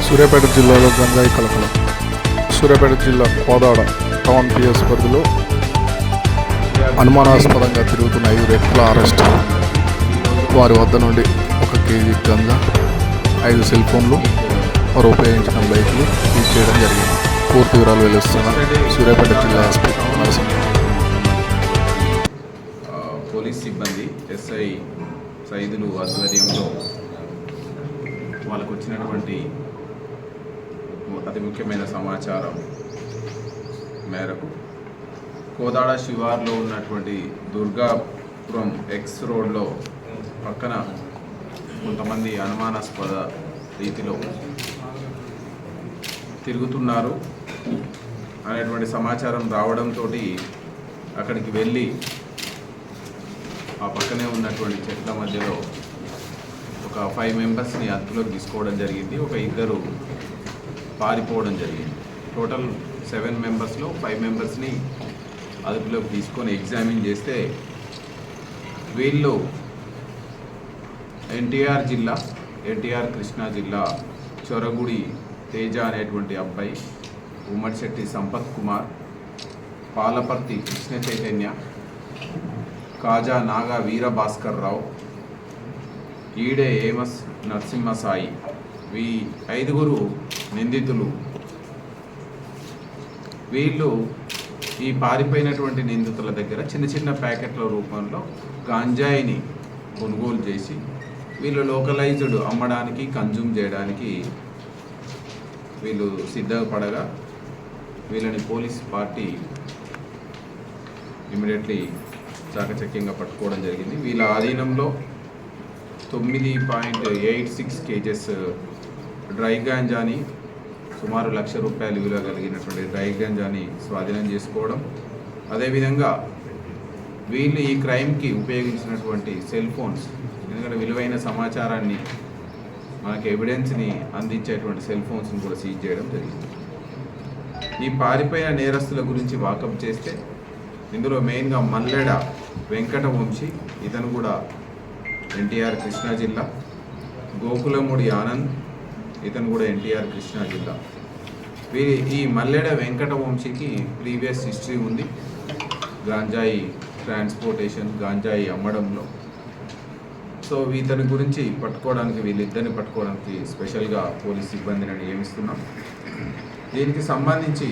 సూర్యాపేట జిల్లాలో గంజాయి కలకలం. సూర్యాపేట జిల్లా కోదాడ టౌన్ పిఎస్ పరిధిలో అనుమానాస్పదంగా తిరుగుతున్న 5 వ్యక్తుల అరెస్ట్. వారి వద్ద నుండి 1 కేజీ గంజా, 5 సెల్ ఫోన్లు, వారు ఉపయోగించిన బైకులు సీజ్ చేయడం జరిగింది. పూర్తి వివరాలు వెలుస్తున్న సూర్యాపేట జిల్లా ఎస్పీ నరసింహ. పోలీస్ సిబ్బంది ఎస్ఐ సైదులు ఆధ్వర్యంలో వాళ్ళకు వచ్చినటువంటి అతి ముఖ్యమైన సమాచారం మేరకు కోదాడ శివార్లో ఉన్నటువంటి దుర్గాపురం ఎక్స్ రోడ్లో పక్కన కొంతమంది అనుమానాస్పద రీతిలో తిరుగుతున్నారు అనేటువంటి సమాచారం రావడంతో అక్కడికి వెళ్ళి ఆ పక్కనే ఉన్నటువంటి చెట్ల మధ్యలో ఒక 5 మెంబర్స్ని అదుపులోకి తీసుకోవడం జరిగింది. ఒక 2 పారిపోవడం జరిగింది. టోటల్ 7 మెంబర్స్లో 5 మెంబర్స్ని అదుపులోకి తీసుకొని ఎగ్జామిన్ చేస్తే వీళ్ళు ఎన్టీఆర్ కృష్ణా జిల్లా చొరగుడి తేజ అనేటువంటి అబ్బాయి, ఉమ్మడిశెట్టి సంపత్ కుమార్, పాలపర్తి కృష్ణ చైతన్య, కాజా నాగా వీరభాస్కర్ రావు, ఈడే ఏమస్ నరసింహసాయి, ఈ 5 నిందితులు. వీళ్ళు ఈ పారిపోయినటువంటి నిందితుల దగ్గర చిన్న చిన్న ప్యాకెట్ల రూపంలో గాంజాయిని కొనుగోలు చేసి వీళ్ళు లోకలైజ్డ్ అమ్మడానికి, కన్జ్యూమ్ చేయడానికి వీళ్ళు సిద్ధపడగా వీళ్ళని పోలీస్ పార్టీ ఇమీడియట్లీ చాకచక్యంగా పట్టుకోవడం జరిగింది. వీళ్ళ ఆధీనంలో 9.86 కేజెస్ డ్రై గాంజాని, సుమారు ₹1,00,000 విలువ కలిగినటువంటి డ్రై గాంజాని స్వాధీనం చేసుకోవడం, అదేవిధంగా వీళ్ళు ఈ క్రైమ్కి ఉపయోగించినటువంటి సెల్ ఫోన్స్, ఎందుకంటే విలువైన సమాచారాన్ని మనకి ఎవిడెన్స్ని అందించేటువంటి సెల్ ఫోన్స్ని కూడా సీజ్ చేయడం జరిగింది. ఈ పారిపోయిన నేరస్తుల గురించి వాకప్ చేస్తే ఇందులో మెయిన్గా మల్లెడ వెంకట వంశీ, ఇతను కూడా ఎన్టీఆర్ కృష్ణా జిల్లా, గోకులముడి ఆనంద్, ఇతను కూడా ఎన్టీఆర్ కృష్ణా జిల్లా. ఈ మల్లెడ వెంకట వంశీకి ప్రీవియస్ హిస్టరీ ఉంది గాంజాయి ట్రాన్స్పోర్టేషన్, గాంజాయి అమ్మడంలో. సో ఇతని గురించి పట్టుకోవడానికి, వీళ్ళిద్దరిని పట్టుకోవడానికి స్పెషల్గా పోలీస్ సిబ్బందిని నియమిస్తున్నాం. దీనికి సంబంధించి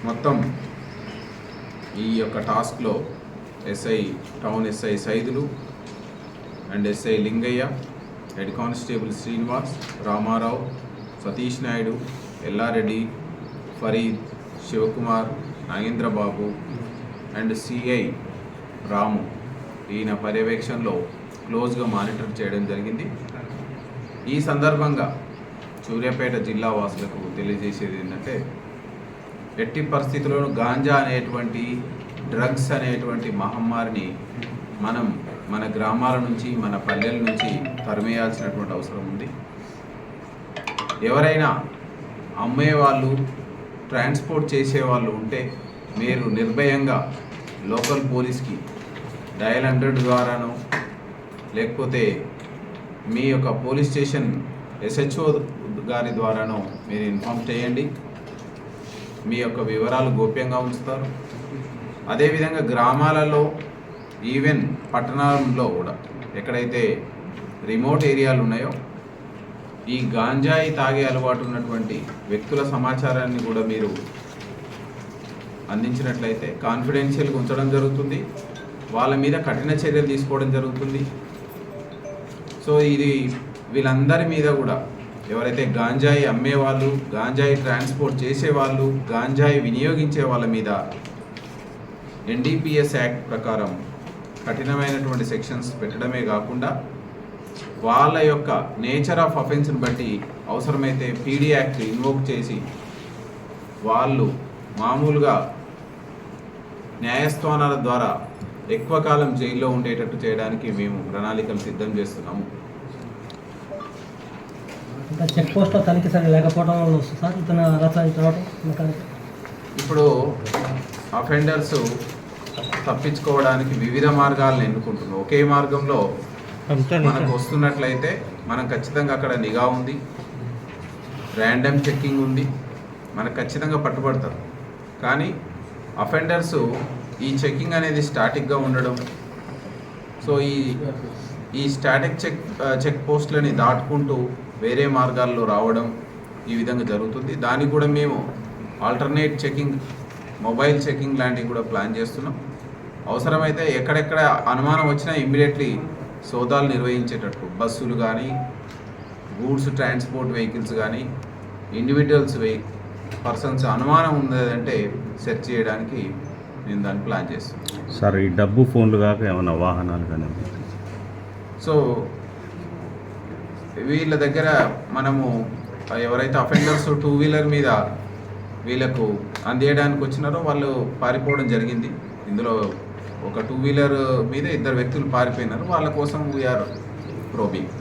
మొత్తం ఈ యొక్క టాస్క్లో town SI Saidulu and SI Lingaiah, head constable Srinivas, Ramarao, Satish Naidu, Yellareddy, Farid, Sivakumar, Nagendrababu and CI Ramu, ఈయన పర్యవేక్షణలో క్లోజ్గా మానిటర్ చేయడం జరిగింది. ఈ సందర్భంగా సూర్యాపేట జిల్లా వాసులకు తెలియజేసేది ఏంటంటే, ఎట్టి పరిస్థితుల్లోనూ గాంజా అనేటువంటి, డ్రగ్స్ అనేటువంటి మహమ్మారిని మనం మన గ్రామాల నుంచి, మన పల్లెల నుంచి తరిమేయాల్సినటువంటి అవసరం ఉంది. ఎవరైనా అమ్మేవాళ్ళు, ట్రాన్స్పోర్ట్ చేసేవాళ్ళు ఉంటే మీరు నిర్భయంగా లోకల్ పోలీస్కి డయల్ 100 ద్వారానో, లేకపోతే మీ యొక్క పోలీస్ స్టేషన్ SHO గారి ద్వారానో మీరు ఇన్ఫామ్ చేయండి. మీ యొక్క వివరాలు గోప్యంగా ఉంచుతారు. అదేవిధంగా గ్రామాలలో, ఈవెన్ పట్టణాల్లో కూడా ఎక్కడైతే రిమోట్ ఏరియాలు ఉన్నాయో, ఈ గాంజాయి తాగే అలవాటు ఉన్నటువంటి వ్యక్తుల సమాచారాన్ని కూడా మీరు అందించినట్లయితే కాన్ఫిడెన్షియల్గా ఉంచడం జరుగుతుంది. వాళ్ళ మీద కఠిన చర్యలు తీసుకోవడం జరుగుతుంది. సో ఇది వీళ్ళందరి మీద కూడా, ఎవరైతే గాంజాయి అమ్మేవాళ్ళు, గాంజాయి ట్రాన్స్పోర్ట్ చేసేవాళ్ళు, గాంజాయి వినియోగించే వాళ్ళ మీద NDPS యాక్ట్ ప్రకారం కఠినమైనటువంటి సెక్షన్స్ పెట్టడమే కాకుండా వాళ్ళ యొక్క నేచర్ ఆఫ్ అఫెన్స్ని బట్టి అవసరమైతే PD యాక్ట్ ఇన్వోక్ చేసి వాళ్ళు మామూలుగా న్యాయస్థానాల ద్వారా ఎక్కువ కాలం జైల్లో ఉండేటట్టు చేయడానికి మేము ప్రణాళికలు సిద్ధం చేస్తున్నాము. చెక్ పోస్ట్లో తనిఖీ సరి లేకపోవడం వల్ల వస్తుంది సార్ ఇతను రావడం. ఇప్పుడు అఫెండర్స్ తప్పించుకోవడానికి వివిధ మార్గాలను ఎన్నుకుంటున్నాం. ఒకే మార్గంలో మనకు వస్తున్నట్లయితే మనం ఖచ్చితంగా అక్కడ నిఘా ఉంది. ర్యాండమ్ చెక్కింగ్ ఉంది, మనకు ఖచ్చితంగా పట్టుబడతారు. కానీ అఫెండర్స్ ఈ చెక్కింగ్ అనేది స్టాటిక్గా ఉండడం, సో ఈ స్టాటిక్ చెక్ పోస్టులని దాటుకుంటూ వేరే మార్గాల్లో రావడం ఈ విధంగా జరుగుతుంది. దానికి కూడా మేము ఆల్టర్నేట్ చెకింగ్, మొబైల్ చెకింగ్ లాంటివి కూడా ప్లాన్ చేస్తున్నాం. అవసరమైతే ఎక్కడెక్కడ అనుమానం వచ్చినా ఇమ్మీడియట్లీ సోదాలు నిర్వహించేటట్టు బస్సులు కానీ, గూడ్స్ ట్రాన్స్పోర్ట్ వెహికల్స్ కానీ, ఇండివిజువల్స్ పర్సన్స్ అనుమానం ఉన్నదంటే సెర్చ్ చేయడానికి నేను దాన్ని ప్లాన్ చేస్తున్నాను. సార్ ఈ డబ్బు ఫోన్లు కాక ఏమైనా వాహనాలు కానీ? సో వీళ్ళ దగ్గర మనము ఎవరైతే అఫెండర్స్ 2 వీలర్ మీద వీళ్ళకు అందేయడానికి వచ్చినారో వాళ్ళు పారిపోవడం జరిగింది. ఇందులో ఒక 2 వీలర్ మీద 2 వ్యక్తులు పారిపోయినారు. వాళ్ళ కోసం వీఆర్ ప్రోబింగ్.